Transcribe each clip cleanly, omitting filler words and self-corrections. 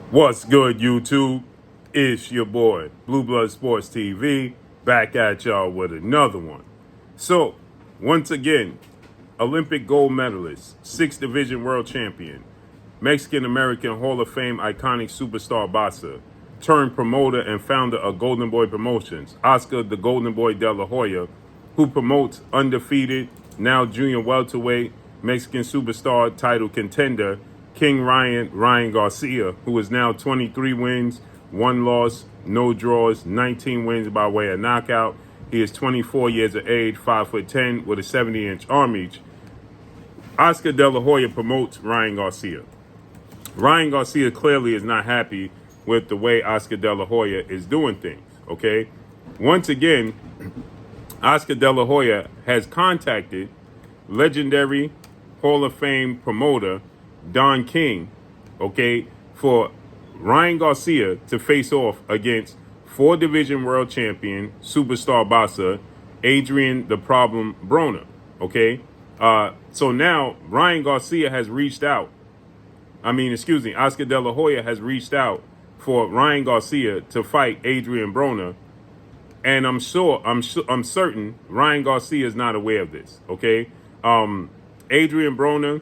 What's good, YouTube? It's your boy, Blue Blood Sports TV, back at y'all with another one. So, once again, Olympic gold medalist, 6th Division world champion, Mexican-American Hall of Fame iconic superstar boxer, turned promoter and founder of Golden Boy Promotions, Oscar the Golden Boy Dela Hoya, who promotes undefeated, now junior welterweight, Mexican superstar title contender, King Ryan Garcia, who is now 23 wins, 1 loss, no draws, 19 wins by way of knockout. He is 24 years of age, 5'10", with a 70-inch arm reach. Oscar De La Hoya promotes Ryan Garcia. Ryan Garcia clearly is not happy with the way Oscar De La Hoya is doing things, okay? Once again, Oscar De La Hoya has contacted legendary Hall of Fame promoter Don King, okay, for Ryan Garcia to face off against 4-division world champion, superstar boxer, Adrien the Problem Broner, okay? So now Ryan Garcia has reached out. Oscar De La Hoya has reached out for Ryan Garcia to fight Adrien Broner, and I'm certain Ryan Garcia is not aware of this. Okay, Adrien Broner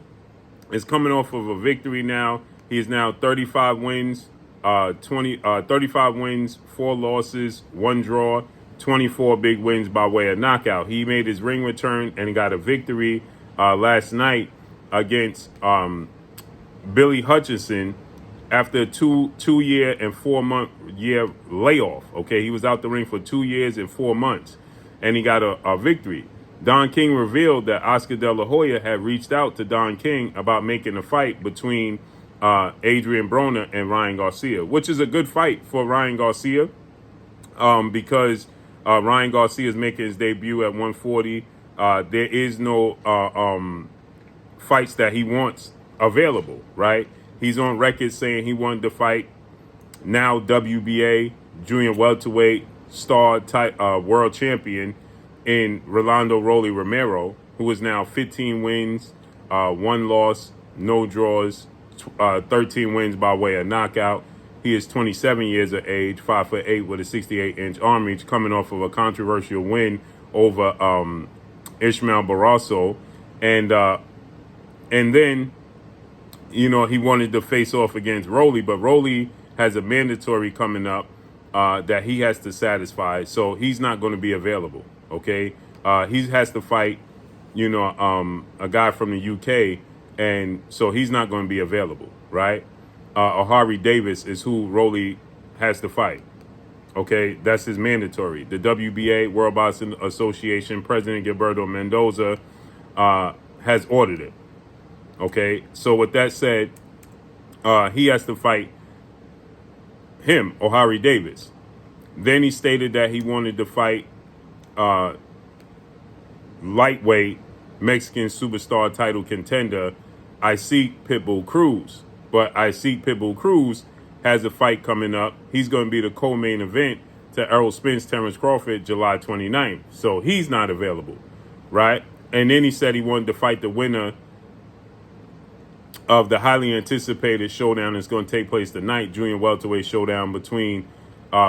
is coming off of a victory now. He is now 35 wins, 35 wins, 4 losses, 1 draw, 24 big wins by way of knockout. He made his ring return and got a victory last night against Billy Hutchinson after a two-year and 4-month layoff. Okay, he was out the ring for 2 years and 4 months, and he got a victory. Don King revealed that Oscar De La Hoya had reached out to Don King about making a fight between Adrien Broner and Ryan Garcia, which is a good fight for Ryan Garcia because Ryan Garcia is making his debut at 140. There is no fights that he wants available, right? He's on record saying he wanted to fight now WBA junior welterweight star world champion in Rolando Rolly Romero, who is now 15 wins, 1 loss, no draws, 13 wins by way of knockout. He is 27 years of age, 5'8" with a 68-inch arm reach, coming off of a controversial win over Ishmael Barroso, and then, you know, he wanted to face off against Rolly, but Rolly has a mandatory coming up that he has to satisfy, so he's not going to be available, okay? He has to fight, a guy from the UK, and so he's not going to be available, right? O'Hari Davis is who Rolly has to fight, okay? That's his mandatory. The WBA, World Boxing Association, President Gilberto Mendoza has ordered it. Okay, so with that said, he has to fight him, O'Hari Davis. Then he stated that he wanted to fight lightweight Mexican superstar title contender Isaac Pitbull Cruz. But Isaac Pitbull Cruz has a fight coming up. He's going to be the co-main event to Errol Spence, Terrence Crawford, July 29th. So he's not available, right? And then he said he wanted to fight the winner of the highly anticipated showdown that's going to take place tonight, junior welterweight showdown between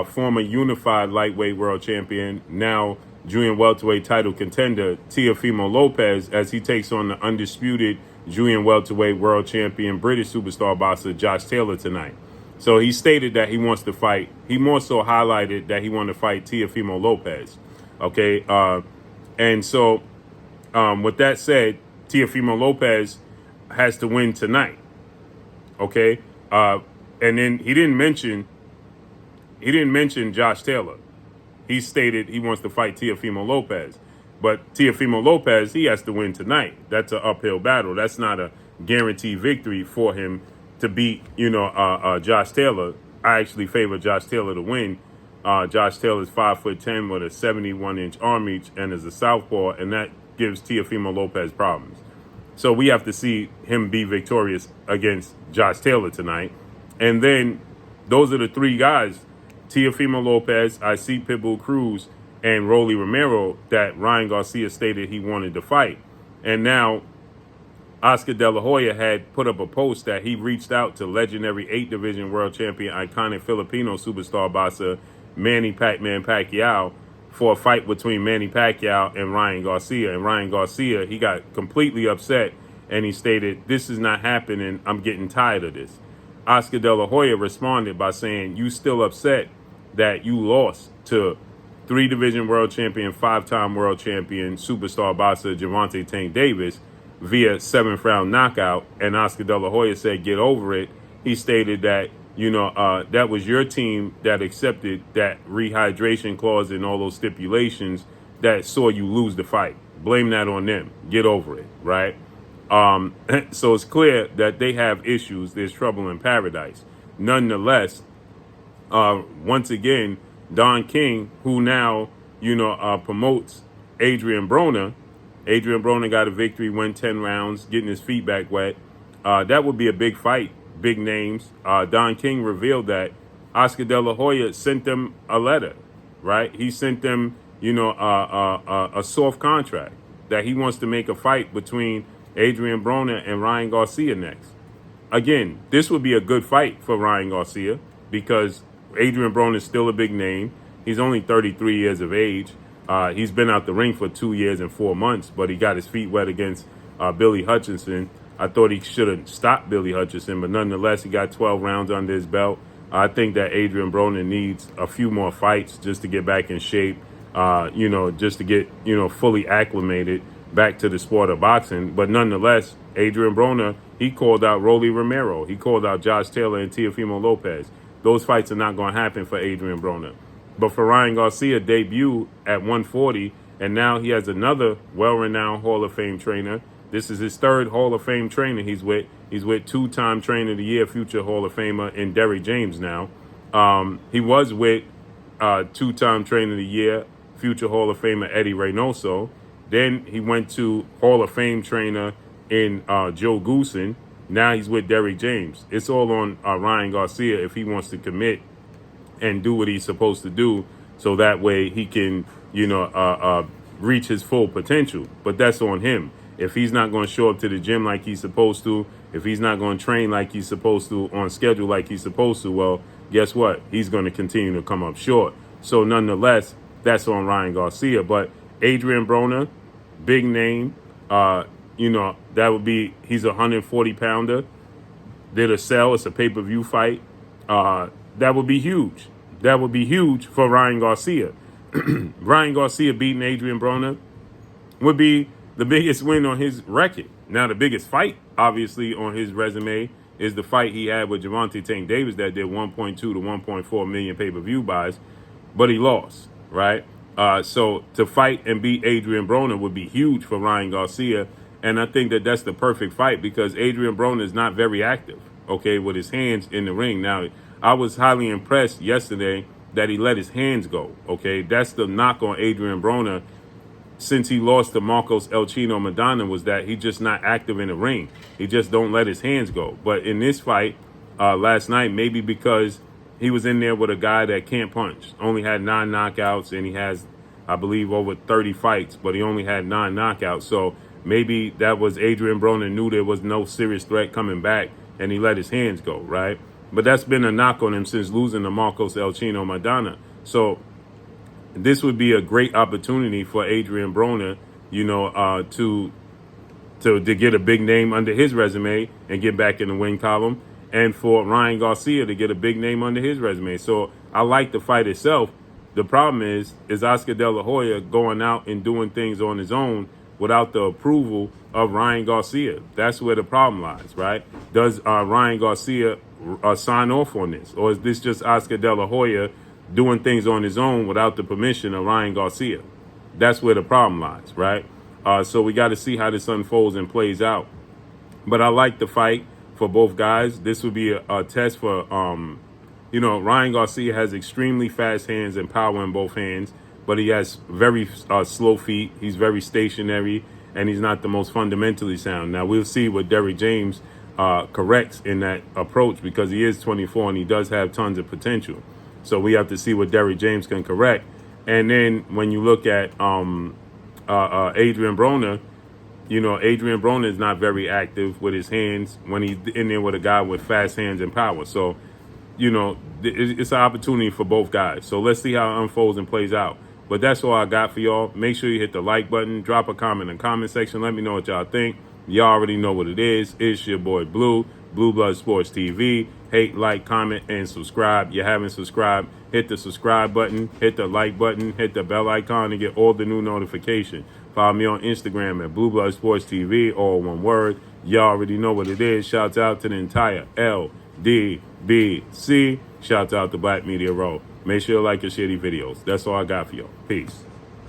former unified lightweight world champion, now junior welterweight title contender, Teofimo Lopez, as he takes on the undisputed junior welterweight world champion, British superstar boxer Josh Taylor tonight. So he stated that he wants to fight. He more so highlighted that he wanted to fight Teofimo Lopez. Okay, and so with that said, Teofimo Lopez has to win tonight, okay? And then he didn't mention Josh Taylor. He stated he wants to fight Teofimo Lopez, but Teofimo Lopez, he has to win tonight. That's an uphill battle. That's not a guaranteed victory for him to beat, Josh Taylor. I actually favor Josh Taylor to win. Josh Taylor is 5'10" with a 71-inch arm reach and is a southpaw, and that gives Teofimo Lopez problems. So we have to see him be victorious against Josh Taylor tonight. And then those are the 3 guys, Teofimo Lopez, Isaac Pitbull Cruz, and Rolly Romero, that Ryan Garcia stated he wanted to fight. And now Oscar De La Hoya had put up a post that he reached out to legendary 8-division world champion, iconic Filipino superstar boxer Manny Pac-Man Pacquiao for a fight between Manny Pacquiao and Ryan Garcia. And Ryan Garcia, he got completely upset and he stated, "This is not happening. I'm getting tired of this." Oscar De La Hoya responded by saying, "You still upset that you lost to 3-division world champion, 5-time world champion, superstar boxer Gervonta Tank Davis via 7th round knockout?" And Oscar De La Hoya said, "Get over it." He stated that, that was your team that accepted that rehydration clause and all those stipulations that saw you lose the fight. Blame that on them. Get over it, right? So it's clear that they have issues. There's trouble in paradise. Nonetheless, once again, Don King, who now, promotes Adrien Broner. Adrien Broner got a victory, went 10 rounds, getting his feet back wet. That would be a big fight, big names. Don King revealed that Oscar De La Hoya sent them a letter, right? He sent them, a soft contract that he wants to make a fight between Adrien Broner and Ryan Garcia next. Again, this would be a good fight for Ryan Garcia because Adrien Broner is still a big name. He's only 33 years of age. He's been out the ring for 2 years and 4 months, but he got his feet wet against Billy Hutchinson. I thought he should have stopped Billy Hutchinson, but nonetheless, he got 12 rounds under his belt. I think that Adrien Broner needs a few more fights just to get back in shape, just to get, fully acclimated back to the sport of boxing. But nonetheless, Adrien Broner, he called out Rolly Romero. He called out Josh Taylor and Teofimo Lopez. Those fights are not going to happen for Adrien Broner. But for Ryan Garcia, debut at 140, and now he has another well-renowned Hall of Fame trainer. This is his 3rd Hall of Fame trainer he's with. He's with 2-time Trainer of the Year, future Hall of Famer, in Derrick James now. He was with 2-time Trainer of the Year, future Hall of Famer Eddie Reynoso. Then he went to Hall of Fame trainer in Joe Goosen. Now he's with Derrick James. It's all on Ryan Garcia if he wants to commit and do what he's supposed to do, so that way he can, reach his full potential. But that's on him. If he's not going to show up to the gym like he's supposed to, if he's not going to train like he's supposed to, on schedule like he's supposed to, well, guess what? He's going to continue to come up short. So nonetheless, that's on Ryan Garcia. But Adrien Broner, big name, that would be, he's a 140-pounder. Did a sell. It's a pay-per-view fight. That would be huge. That would be huge for Ryan Garcia. Ryan Garcia beating Adrien Broner would be the biggest win on his record. Now, the biggest fight, obviously, on his resume is the fight he had with Gervonta Tank Davis that did 1.2 to 1.4 million pay-per-view buys, but he lost, right? So to fight and beat Adrien Broner would be huge for Ryan Garcia, and I think that that's the perfect fight because Adrien Broner is not very active, okay, with his hands in the ring. Now, I was highly impressed yesterday that he let his hands go, okay? That's the knock on Adrien Broner since he lost to Marcos El Chino Madonna, was that he just not active in the ring. He just don't let his hands go. But in this fight last night, maybe because he was in there with a guy that can't punch, only had 9 knockouts, and he has, I believe, over 30 fights, but he only had 9 knockouts. So maybe that was Adrien Broner knew there was no serious threat coming back, and he let his hands go, right? But that's been a knock on him since losing to Marcos El Chino Madonna. So this would be a great opportunity for Adrien Broner, to get a big name under his resume and get back in the win column, and for Ryan Garcia to get a big name under his resume. So I like the fight itself. The problem is Oscar De La Hoya going out and doing things on his own without the approval of Ryan Garcia. That's where the problem lies, right? Does Ryan Garcia sign off on this? Or is this just Oscar De La Hoya doing things on his own without the permission of Ryan Garcia? That's where the problem lies, right? So we got to see how this unfolds and plays out. But I like the fight for both guys. This would be a test for, Ryan Garcia has extremely fast hands and power in both hands, but he has very slow feet. He's very stationary, and he's not the most fundamentally sound. Now, we'll see what Derrick James corrects in that approach, because he is 24 and he does have tons of potential. So we have to see what Derrick James can correct. And then when you look at Adrien Broner, You know, Adrien Broner is not very active with his hands when he's in there with a guy with fast hands and power. So, you know, it's an opportunity for both guys. So let's see how it unfolds and plays out. But that's all I got for y'all. Make sure you hit the like button. Drop a comment in the comment section. Let me know what y'all think. Y'all already know what it is. It's your boy Blue, Blue Blood Sports TV. Hate, like, comment, and subscribe. You haven't subscribed, hit the subscribe button, hit the like button, hit the bell icon to get all the new notifications. Follow me on Instagram at Blue Blood Sports TV, all one word. Y'all already know what it is. Shouts out to the entire LDBC. Shouts out to Black Media Row. Make sure you like and share these videos. That's all I got for y'all. Peace.